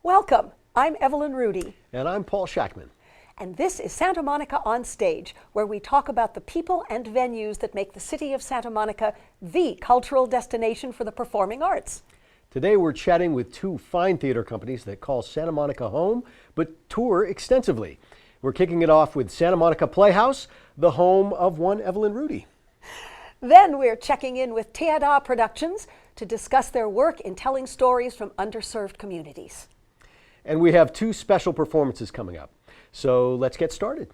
Welcome. I'm Evelyn Rudy. And I'm Paul Shackman. And this is Santa Monica On Stage, where we talk about the people and venues that make the city of Santa Monica the cultural destination for the performing arts. Today we're chatting with two fine theater companies that call Santa Monica home, but tour extensively. We're kicking it off with Santa Monica Playhouse, the home of one Evelyn Rudy. Then we're checking in with Teada Productions to discuss their work in telling stories from underserved communities. And we have two special performances coming up. So let's get started.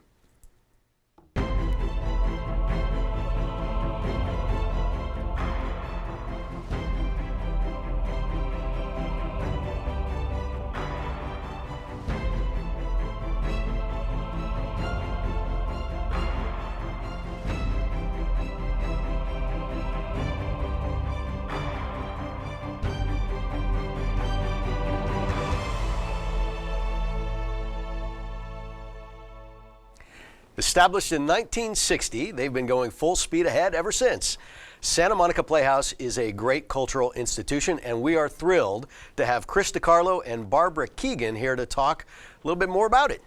Established in 1960, they've been going full speed ahead ever since. Santa Monica Playhouse is a great cultural institution, and we are thrilled to have Chris DiCarlo and Barbara Keegan here to talk a little bit more about it.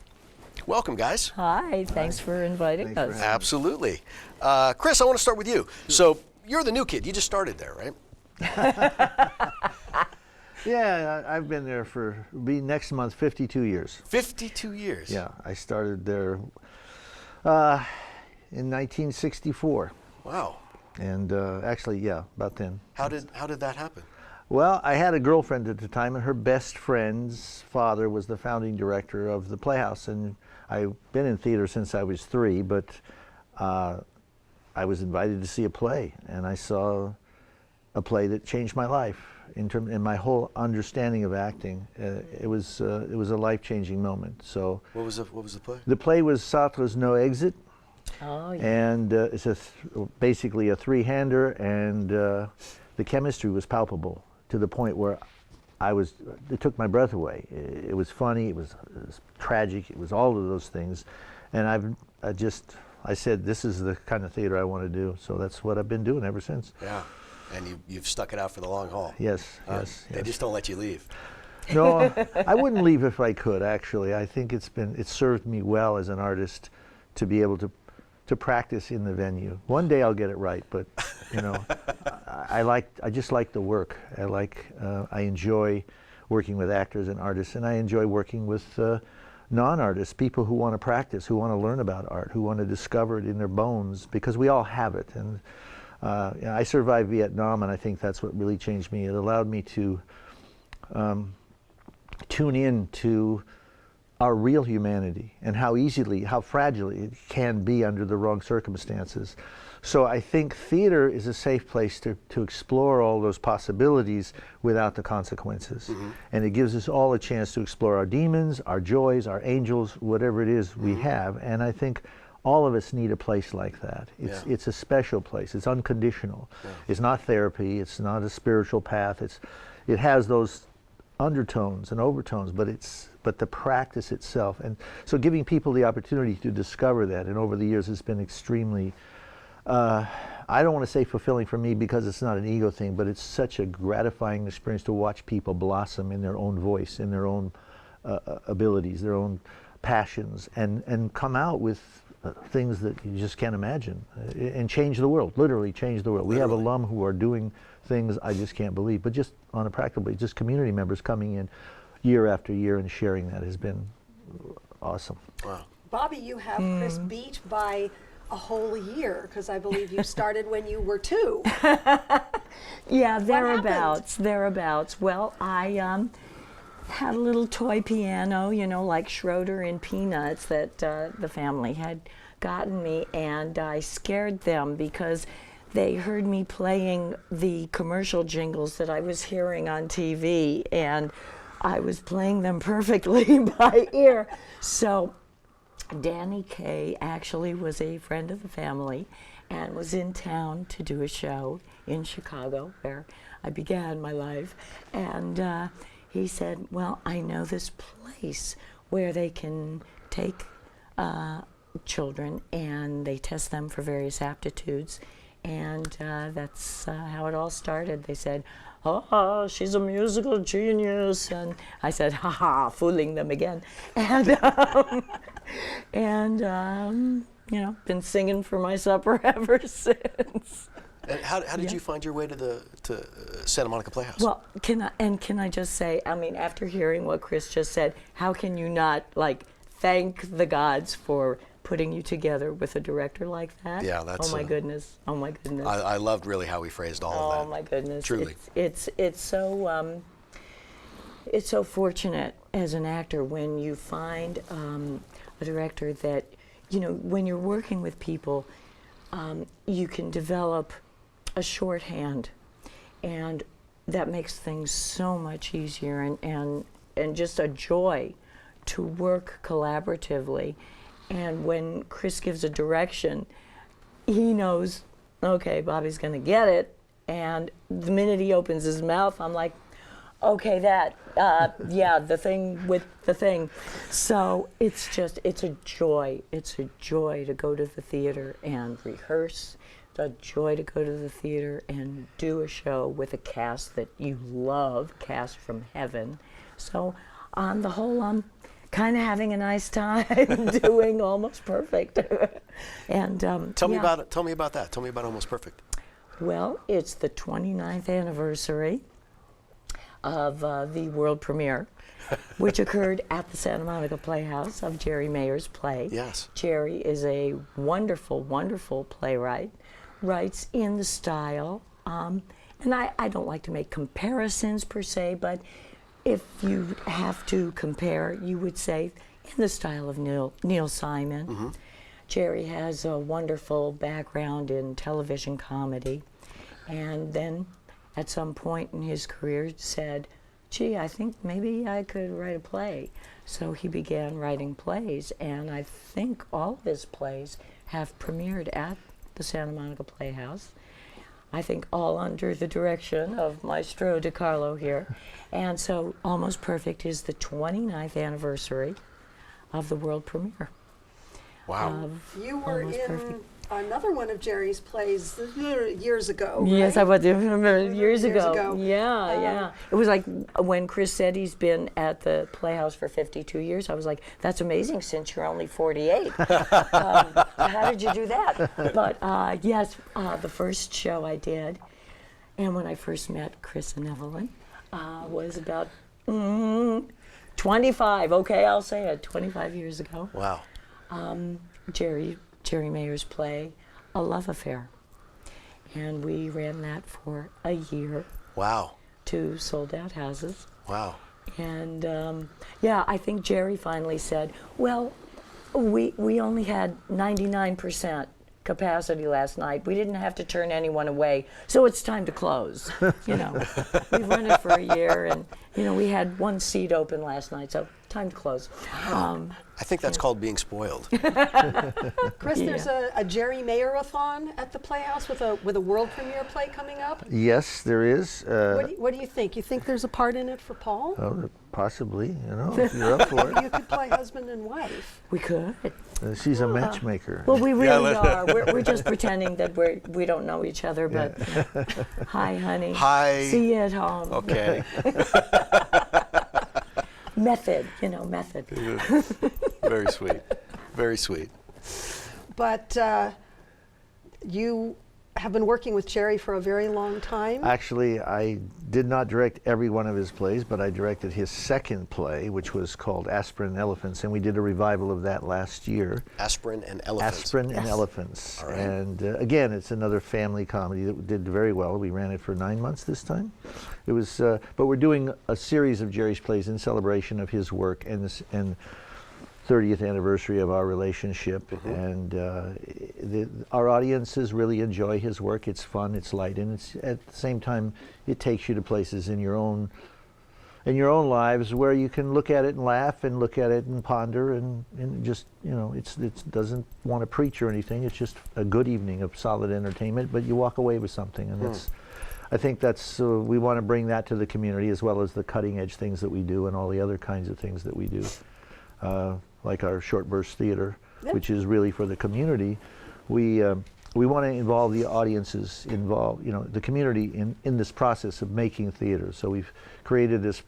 Welcome, guys. Hi, thanks for inviting us. Absolutely. Chris, I want to start with you. So you're the new kid. You just started there, right? Yeah, I've been there for, next month, 52 years. 52 years? Yeah, I started there in 1964. Wow. And actually, yeah, about then. How did that happen? Well, I had a girlfriend at the time, and her best friend's father was the founding director of the Playhouse. And I've been in theater since I was 3, but I was invited to see a play, and I saw a play that changed my life in my whole understanding of acting. It was a life-changing moment. So what was the play? The play was Sartre's No Exit. Oh, yeah. And it's basically a three-hander, and the chemistry was palpable to the point where it took my breath away. It was funny, it was tragic, it was all of those things. And I said, this is the kind of theater I want to do. So that's what I've been doing ever since. Yeah. And you've stuck it out for the long haul. Yes, yes. They just don't let you leave. No, I wouldn't leave if I could, actually. I think it served me well as an artist to be able to practice in the venue. One day I'll get it right, but you know, I just like the work. I enjoy working with actors and artists, and I enjoy working with non-artists, people who want to practice, who want to learn about art, who want to discover it in their bones, because we all have it. And I survived Vietnam, and I think that's what really changed me. It allowed me to tune in to our real humanity and how fragile it can be under the wrong circumstances. So I think theater is a safe place to explore all those possibilities without the consequences. Mm-hmm. And it gives us all a chance to explore our demons, our joys, our angels, whatever it is we have. And I think all of us need a place like that. It's a special place. It's unconditional. Yeah. It's not therapy. It's not a spiritual path. It has those undertones and overtones, but the practice itself. And so giving people the opportunity to discover that, and over the years it's been extremely, I don't want to say fulfilling for me because it's not an ego thing, but it's such a gratifying experience to watch people blossom in their own voice, in their own abilities, their own passions, and come out with things that you just can't imagine, and change the world, literally change the world. We have alum who are doing things I just can't believe, but just on a practical basis, just community members coming in year after year and sharing that has been awesome. Wow. Bobby, you have Chris beat by a whole year, because I believe you started when you were 2. Yeah, thereabouts. Well, I had a little toy piano, like Schroeder in Peanuts that the family had gotten me, and I scared them because they heard me playing the commercial jingles that I was hearing on TV, and I was playing them perfectly by ear. So Danny Kaye actually was a friend of the family and was in town to do a show in Chicago, where I began my life. And he said, well, I know this place where they can take children and they test them for various aptitudes, And that's how it all started. They said, "Oh, she's a musical genius," and I said, "Ha ha," fooling them again. And you know, been singing for my supper ever since. And how did you find your way to Santa Monica Playhouse? Well, can I just say, I mean, after hearing what Chris just said, how can you not like thank the gods for putting you together with a director like that? Yeah, that's, oh my goodness. Oh my goodness. I loved really how he phrased all of that. Oh my goodness. Truly. It's so fortunate as an actor when you find a director that, you know, when you're working with people, you can develop a shorthand, and that makes things so much easier and just a joy to work collaboratively. And when Chris gives a direction, he knows, okay, Bobby's going to get it. And the minute he opens his mouth, I'm like, okay, yeah, the thing with the thing. So it's a joy. It's a joy to go to the theater and rehearse. It's a joy to go to the theater and do a show with a cast that you love, cast from heaven. So on the whole, I'm kind of having a nice time doing Almost Perfect. And Tell me yeah. about it. Tell me about that. Tell me about Almost Perfect. Well, it's the 29th anniversary of the world premiere, which occurred at the Santa Monica Playhouse of Jerry Mayer's play. Yes. Jerry is a wonderful, wonderful playwright, writes in the style, and I don't like to make comparisons per se, but if you have to compare, you would say in the style of Neil Simon. Mm-hmm. Jerry has a wonderful background in television comedy, and then at some point in his career said, gee, I think maybe I could write a play. So he began writing plays, and I think all of his plays have premiered at the Santa Monica Playhouse. I think all under the direction of Maestro DiCarlo here. And so Almost Perfect is the 29th anniversary of the world premiere. Wow. You were Almost in Perfect. another one of Jerry's plays years ago. Yes, right? I was years Years ago. ago. Yeah, yeah. It was like when Chris said he's been at the Playhouse for 52 years, I was like, that's amazing since you're only 48. How did you do that? But yes, the first show I did, and when I first met Chris and Evelyn, was about 25, okay, I'll say it, 25 years ago. Wow. Jerry Mayer's play, A Love Affair. And we ran that for a year, Wow. 2 sold-out houses. Wow. And yeah, I think Jerry finally said, well, we only had 99% capacity last night. We didn't have to turn anyone away, so it's time to close. You know, we've run it for a year, and you know, we had 1 seat open last night, so time to close. I think that's called being spoiled. Chris, there's a Jerry Mayer-a-thon at the Playhouse with a world premiere play coming up. Yes, there is. What do you think? You think there's a part in it for Paul? Possibly, you know, if you're up for it. You could play husband and wife. We could. She's a matchmaker. Well, we really are. We're just pretending that we don't know each other, but hi, honey. Hi. See you at home. Okay. Method, you know, method. Very sweet. Very sweet. But you have been working with Jerry for a very long time. Actually, I did not direct every one of his plays, but I directed his second play, which was called Aspirin and Elephants, and we did a revival of that last year. Aspirin and Elephants. Aspirin and Elephants. All right. And again, it's another family comedy that did very well. We ran it for 9 months this time. It was, but we're doing a series of Jerry's plays in celebration of his work and 30th anniversary of our relationship. And our audiences really enjoy his work. It's fun, it's light, and it's at the same time it takes you to places in your own lives where you can look at it and laugh and look at it and ponder and just, you know, it doesn't want to preach or anything. It's just a good evening of solid entertainment, but you walk away with something, and that's, I think that's, we want to bring that to the community as well as the cutting edge things that we do and all the other kinds of things that we do. Like our short burst theater, which is really for the community. We we want to involve the audiences, the community in this process of making theater. So we've created this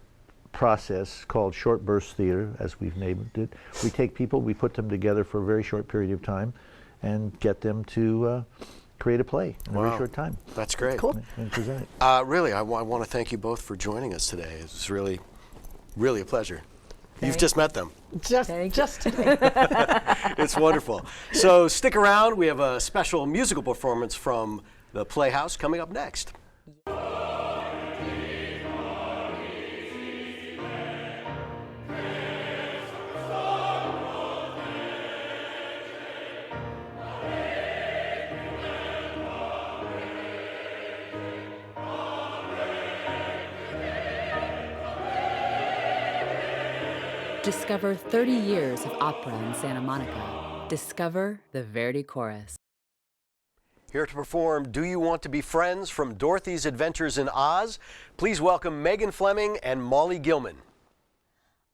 process called short burst theater, as we've named it. We take people, we put them together for a very short period of time and get them to create a play in a very short time. That's great. Cool. And present it. Really, I want to thank you both for joining us today. It's really, really a pleasure. You've just met them. Just today. It's wonderful. So stick around. We have a special musical performance from the Playhouse coming up next. Discover 30 years of opera in Santa Monica. Discover the Verdi Chorus. Here to perform Do You Want to Be Friends from Dorothy's Adventures in Oz, please welcome Megan Fleming and Molly Gilman.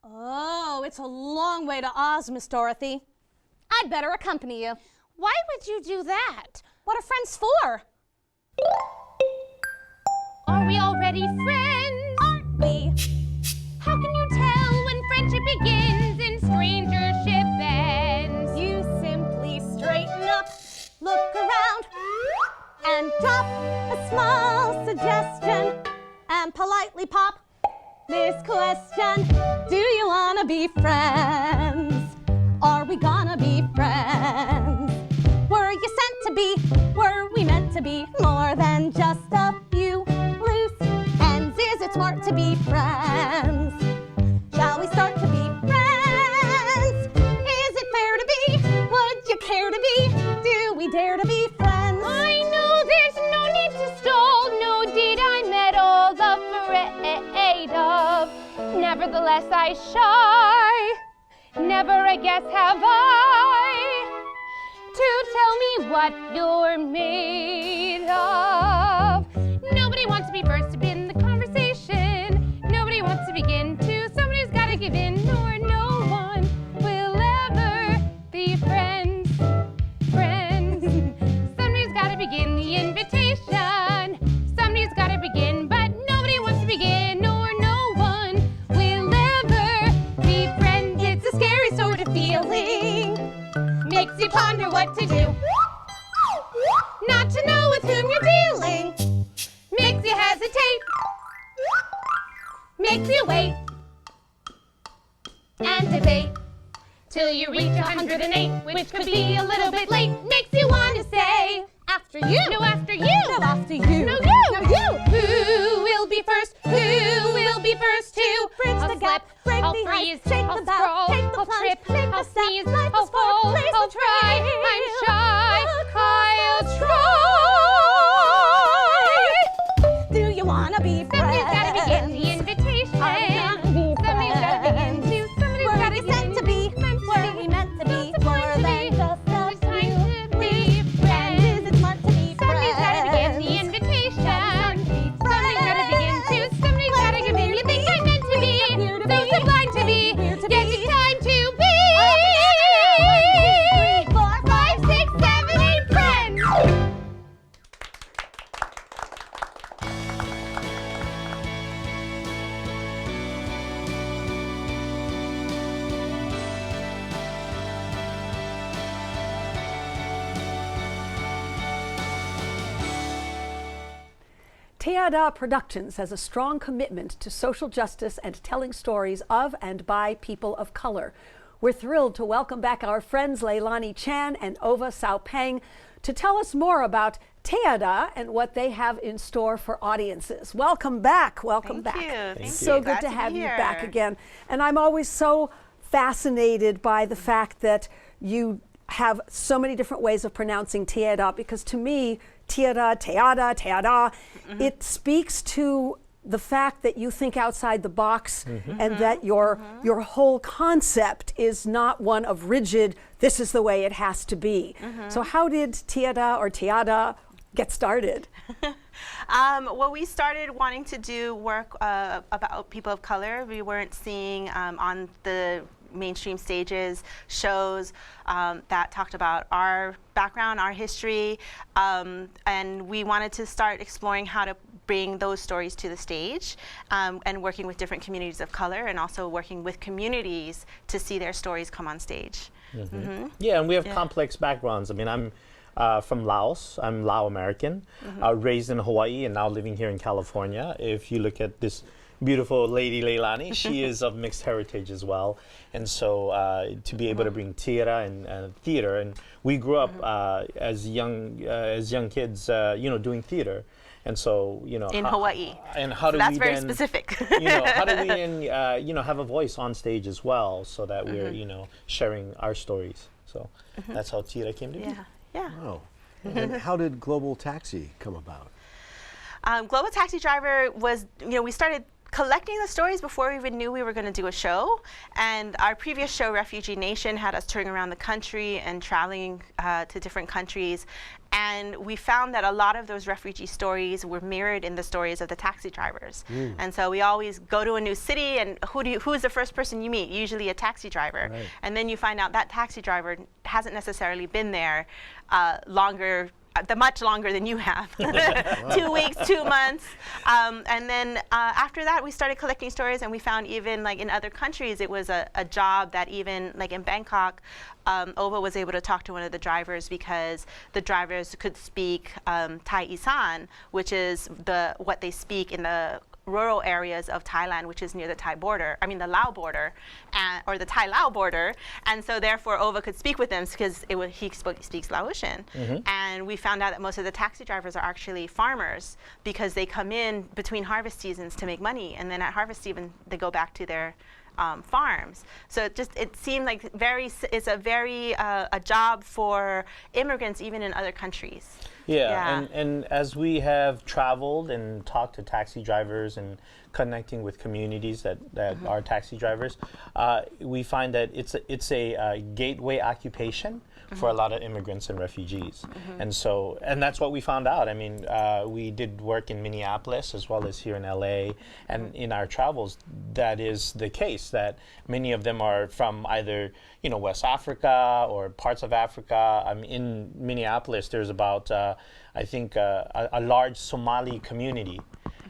Oh, it's a long way to Oz, Miss Dorothy. I'd better accompany you. Why would you do that? What are friends for? Are we already friends? Aren't we? How can you tell when friendship begins and strangership ends? You simply straighten up, look around, and drop a small suggestion and politely pop this question. Do you wanna be friends? Are we gonna be friends? Were you sent to be? Were we meant to be more than just a few loose ends? Is it smart to be friends? Shall we start to be friends? Is it fair to be? Would you care to be? Do we dare to be friends? I know there's no need to stall, no deed I met all afraid of. Nevertheless I shy, never I guess have I, to tell me what you're made of. Nobody wants to be first to begin the conversation. Nobody wants to begin to. Somebody's gotta give in, or no one will ever be friends. Friends. Somebody's gotta begin the invitation. Somebody's gotta begin, but nobody wants to begin, or no one will ever be friends. It's a scary sort of feeling. Makes you ponder what to do. Not to know with whom you're dealing. Makes you hesitate. Makes you wait and debate till you reach 108, which could be a little bit late. Makes you want to say, after you. No, after you. No, after you. No, you. No, you. Who will be first? Who will be first to bridge the gap, break the ice, shake the bow, take the plunge, take the step, I'll fall, I'll try, I'm shy, I'll try. Do you wanna be friends? Somebody's gotta begin the invitation. Somebody's gotta begin to. Somebody's gotta begin to be. Were we meant to be more than just a few be friends? Is it smart to be friends? Somebody's gotta begin the invitation. Somebody's gotta begin to. Somebody's gotta begin. You think I'm meant to be? So sublime to be. Yes, it's time to be. 3, 4, 5, 6, 7, 8 friends. Teada Productions has a strong commitment to social justice and telling stories of and by people of color. We're thrilled to welcome back our friends Leilani Chan and Ova Saupeng to tell us more about Teada and what they have in store for audiences. Welcome back. Welcome back. Thank you. So good Glad to be have you here. back again. And I'm always so fascinated by the fact that you have so many different ways of pronouncing Teada, because to me, Teada, it speaks to the fact that you think outside the box and that your whole concept is not one of rigid, this is the way it has to be. So how did Teada get started? Well, we started wanting to do work about people of color. We weren't seeing on the mainstream stages, shows that talked about our background, our history, and we wanted to start exploring how to bring those stories to the stage, and working with different communities of color, and also working with communities to see their stories come on stage. Yeah, and we have complex backgrounds. I mean, I'm from Laos. I'm Lao American, raised in Hawaii and now living here in California. If you look at this beautiful lady Leilani, she is of mixed heritage as well. And so to be able to bring tira and theater, and we grew up as young kids, doing theater. And so, in Hawaii. And how do that's we very then, specific. how do we then, have a voice on stage as well, so that we're, sharing our stories. So that's how Tira came to be. Yeah. Oh. And how did Global Taxi come about? Global Taxi Driver was, we started collecting the stories before we even knew we were going to do a show. And our previous show, Refugee Nation, had us touring around the country and traveling to different countries. And we found that a lot of those refugee stories were mirrored in the stories of the taxi drivers. And so we always go to a new city, and who is the first person you meet? Usually a taxi driver. Right. And then you find out that taxi driver hasn't necessarily been there much longer than you have. 2 weeks, 2 months. And then after that, we started collecting stories, and we found even like in other countries, it was a job that even like in Bangkok, Ova was able to talk to one of the drivers because the drivers could speak Thai Isan, which is what they speak in the rural areas of Thailand, which is near the the Lao border, or the Thai-Lao border, and so therefore Ova could speak with them because he speaks Laotian. And we found out that most of the taxi drivers are actually farmers because they come in between harvest seasons to make money, and then at harvest season they go back to their farms. So it seemed like it's a job for immigrants even in other countries. Yeah. And as we have traveled and talked to taxi drivers and connecting with communities that are taxi drivers, we find that it's a gateway occupation for a lot of immigrants and refugees. And that's what we found out. I mean, we did work in Minneapolis as well as here in LA, and in our travels, that is the case, that many of them are from either, West Africa or parts of Africa. In Minneapolis, there's about, I think, a large Somali community.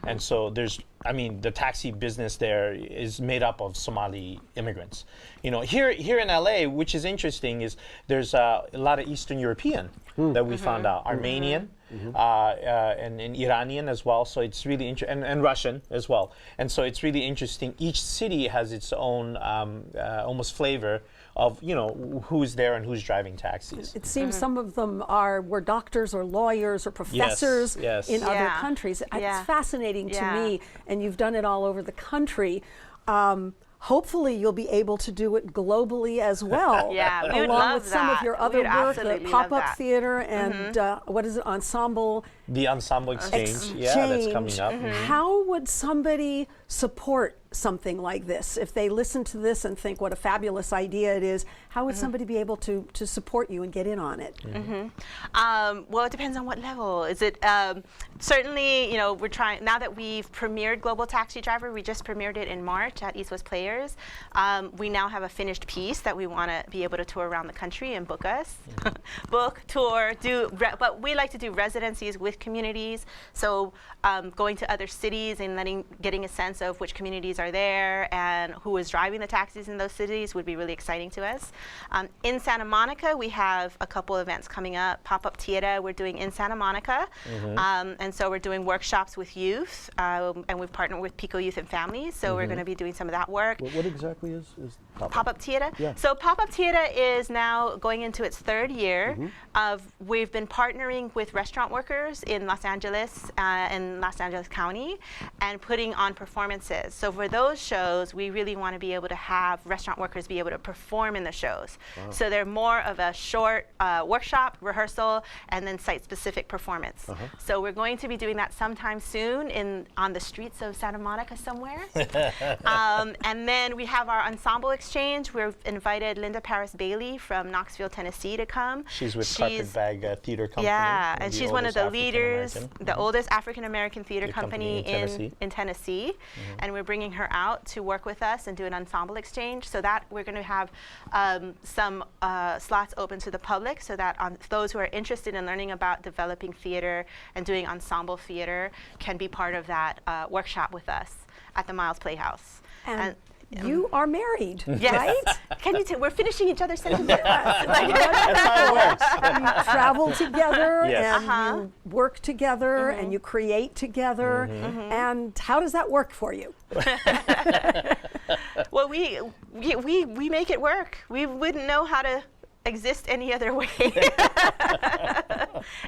And so the taxi business there is made up of Somali immigrants. Here in LA, which is interesting, is there's a lot of Eastern European that we found out, Armenian, and Iranian as well. So it's really interesting, and Russian as well. And so it's really interesting. Each city has its own almost flavor of who's there and who's driving taxis. It seems some of them were doctors or lawyers or professors in other countries. It's fascinating to me, and you've done it all over the country. Hopefully you'll be able to do it globally as well. Yeah, we would along love with some of your other work, the pop-up theater and what is it, ensemble? The Ensemble Exchange, that's coming up. How would somebody support something like this? If they listen to this and think what a fabulous idea it is, how would somebody be able to support you and get in on it? Well, it depends on what level. Is it certainly, we're trying, now that we've premiered Global Taxi Driver, we just premiered it in March at East West Players. We now have a finished piece that we want to be able to tour around the country and book us. Book, tour, but we like to do residencies with communities. So going to other cities and getting a sense of which communities are there and who is driving the taxis in those cities would be really exciting to us. In Santa Monica, we have a couple events coming up. Pop-up theater we're doing in Santa Monica. And so we're doing workshops with youth, and we've partnered with Pico Youth and Families, so we're going to be doing some of that work. What exactly is Pop-up theater? Yeah. So Pop-up theater is now going into its third year. We've been partnering with restaurant workers in Los Angeles and Los Angeles County and putting on performances. So for those shows, we really want to be able to have restaurant workers be able to perform in the shows. So they're more of a short workshop, rehearsal, and then site-specific performance. So we're going to be doing that sometime soon on the streets of Santa Monica somewhere. And then we have our ensemble exchange. We've invited Linda Paris Bailey from Knoxville, Tennessee to come. She's with Carpetbag Theater Company. Yeah, and she's one of the leaders, the oldest African-American theater company in Tennessee. And we're bringing her her out to work with us and do an ensemble exchange. So that we're going to have some slots open to the public, so that those who are interested in learning about developing theater and doing ensemble theater can be part of that workshop with us at the Miles Playhouse. And you are married, Yes. right? Can you we're finishing each other's sentences. That's how it works. You travel together Yes. and you work together and you create together. And how does that work for you? Well, we make it work. We wouldn't know how to exist any other way.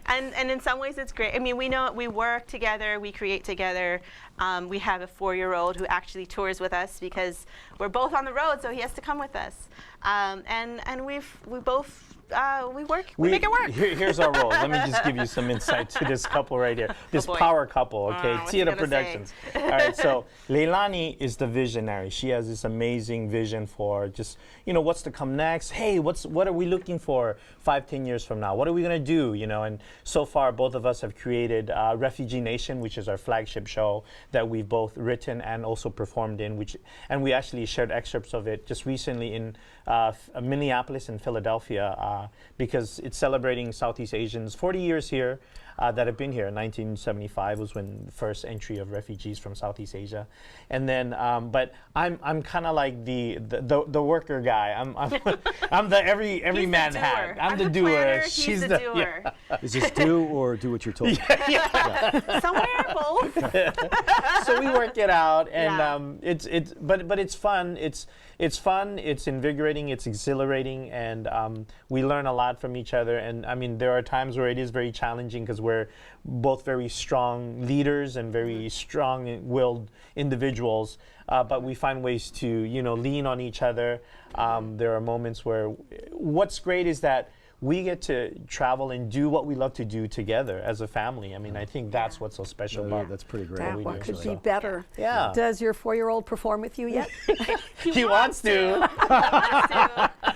and in some ways it's great. I mean, we work together, we create together. We have a 4-year-old who actually tours with us because we're both on the road, so he has to come with us. And we make it work. Here's our role. Let me just give you some insight to this couple right here. This boy. power couple, okay? What's he Theater gonna Productions. All right, so Leilani is the visionary. She has this amazing vision for just, what's to come next. Hey, what are we looking for 5-10 years from now? What are we gonna do? And so far both of us have created Refugee Nation, which is our flagship show that we've both written and also performed in, and we actually shared excerpts of it just recently in Minneapolis and Philadelphia because it's celebrating Southeast Asians 40 years here that have been here. 1975 was when the first entry of refugees from Southeast Asia, and then but I'm kind of like the worker guy. I'm the every man hat. I'm the doer. Planner, She's he's the doer. Is this do or do what you're told? Somewhere both. So we work it out, and Yeah. but it's fun. It's fun. It's invigorating. It's exhilarating, and we learn a lot from each other. And I mean, there are times where it is very challenging because we're both very strong leaders and very strong-willed individuals. But we find ways to lean on each other. There are moments where what's great is that we get to travel and do what we love to do together as a family. I mean, I think that's what's so special about That's pretty great. That we what do, could so. be better? Yeah. Does your 4-year-old perform with you yet? He wants to.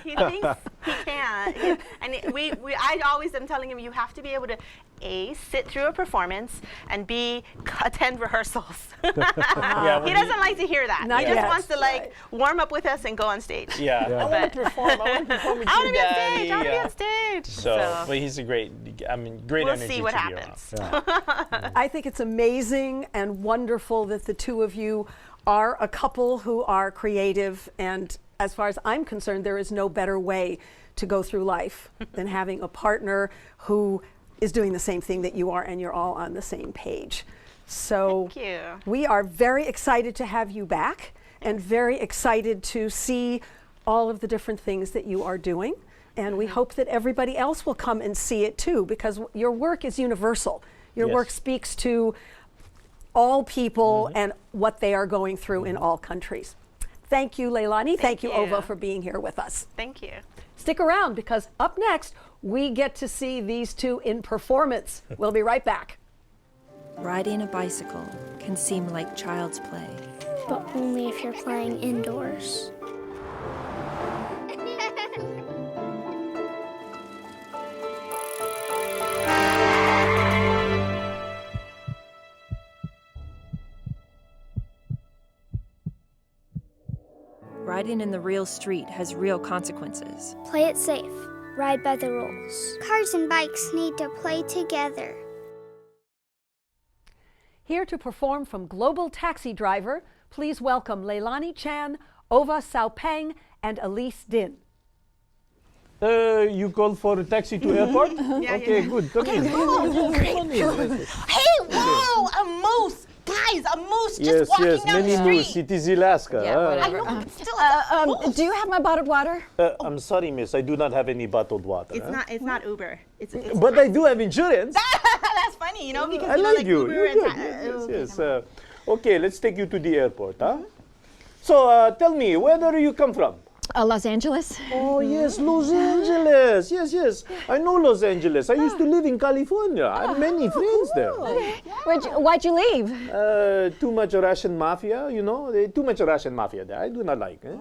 He thinks he can. I always am telling him, you have to be able to A, sit through a performance, and B, attend rehearsals. Yeah, He doesn't like to hear that. Not He just yet. wants to warm up with us and go on stage. Yeah. I want to perform. I want to perform with I want you, to be on Daddy. stage. I want to be Yeah. on stage. So, but he's a great we'll energy see what to be happens. around. I think it's amazing and wonderful that the two of you are a couple who are creative, and as far as I'm concerned, there is no better way to go through life than having a partner who is doing the same thing that you are, and you're all on the same page. So Thank you. we are very excited to have you back and very excited to see all of the different things that you are doing. And we hope that everybody else will come and see it too, because your work is universal. Your Yes. work speaks to all people and what they are going through in all countries. Thank you, Leilani. Thank you, you. Ova, for being here with us. Thank you. Stick around, because up next, we get to see these two in performance. We'll be right back. Riding a bicycle can seem like child's play. But only if you're playing indoors. Riding in the real street has real consequences. Play it safe. Ride by the rules. Cars and bikes need to play together. Here to perform from Global Taxi Driver, please welcome Leilani Chan, Ova Saupeng, and Elise Din. You called for a taxi to airport? Okay, good. Come in. Hey, whoa, a moose! Guys, a moose just walking down the street. It is Alaska. I know, it's still a moose. Do you have my bottled water? I'm sorry, miss. I do not have any bottled water. It's not Uber. It's But I do have insurance. That's funny, because I like you. Uber You're and good. Yes. Okay, let's take you to the airport, huh? So tell me, where do you come from? Los Angeles. Oh, yes, Los Angeles. Yes. I know Los Angeles. I used to live in California. I have many friends there. Why'd you leave? Too much Russian mafia, too much Russian mafia there. I do not like it.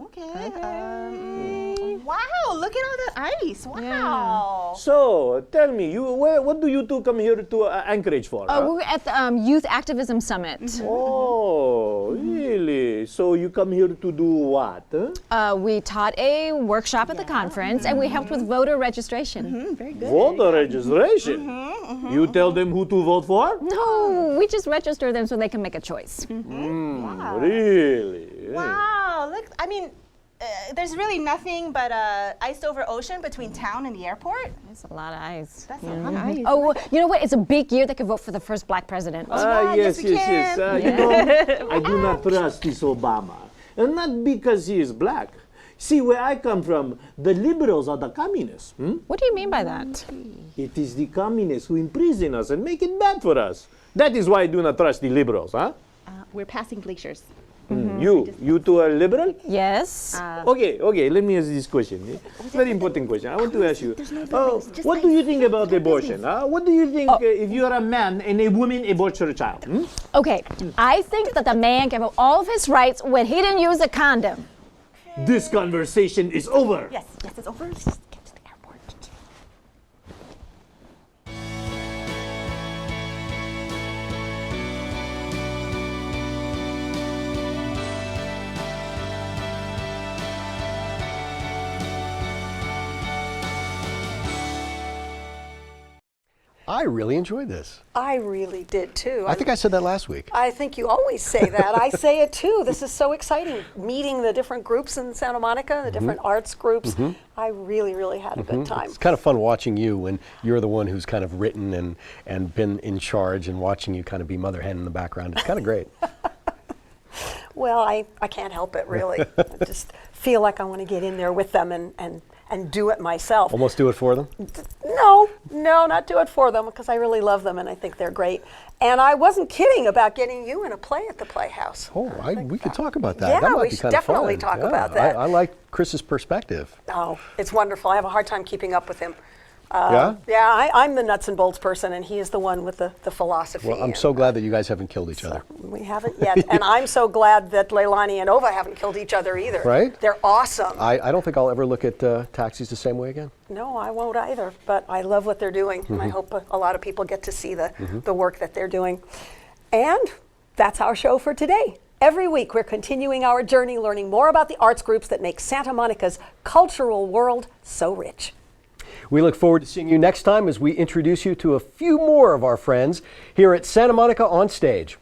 Wow, look at all the ice. Wow. So, tell me, what do you two come here to Anchorage for? We were at the Youth Activism Summit. Oh, really? Okay, so you come here to do what? Huh? We taught a workshop at the conference, and we helped with voter registration. Very good. Voter registration. You tell them who to vote for? No, we just register them so they can make a choice. Wow. Really? Wow, look, I mean, there's really nothing but ice over ocean between town and the airport. That's a lot of ice. That's a lot of ice. Oh, well, you know what? It's a big year they could vote for the first black president. Yes. You know, I do not trust this Obama. And not because he is black. See, where I come from, the liberals are the communists. What do you mean by that? It is the communists who imprison us and make it bad for us. That is why I do not trust the liberals, huh? We're passing glaciers. You two are liberal? Yes. Okay, let me ask this question. Very important question. I want to ask you, what do you think about abortion? What do you think if you are a man and a woman aborts her child? Okay, I think that the man gave up all of his rights when he didn't use a condom. This conversation is over. Yes, it's over. Let's just get to the airport. I really enjoyed this. I really did too. I think I said that last week. I think you always say that. I say it too. This is so exciting. Meeting the different groups in Santa Monica, the different arts groups. I really, really had a good time. It's kind of fun watching you when you're the one who's kind of written and been in charge, and watching you kind of be mother hen in the background. It's kind of great. Well, I can't help it, really. I just feel like I want to get in there with them and do it myself. Almost do it for them? No, not do it for them, because I really love them and I think they're great. And I wasn't kidding about getting you in a play at the Playhouse. Oh, we could talk about that. Yeah, that might we be should kind definitely of fun. talk about that. I like Chris's perspective. Oh, it's wonderful. I have a hard time keeping up with him. Yeah? Yeah, I'm the nuts and bolts person, and he is the one with the philosophy. Well, I'm so glad that you guys haven't killed each other. We haven't yet, and I'm so glad that Leilani and Ova haven't killed each other either. Right? They're awesome. I don't think I'll ever look at taxis the same way again. No, I won't either, but I love what they're doing, and I hope a lot of people get to see the work that they're doing. And that's our show for today. Every week, we're continuing our journey learning more about the arts groups that make Santa Monica's cultural world so rich. We look forward to seeing you next time as we introduce you to a few more of our friends here at Santa Monica On Stage.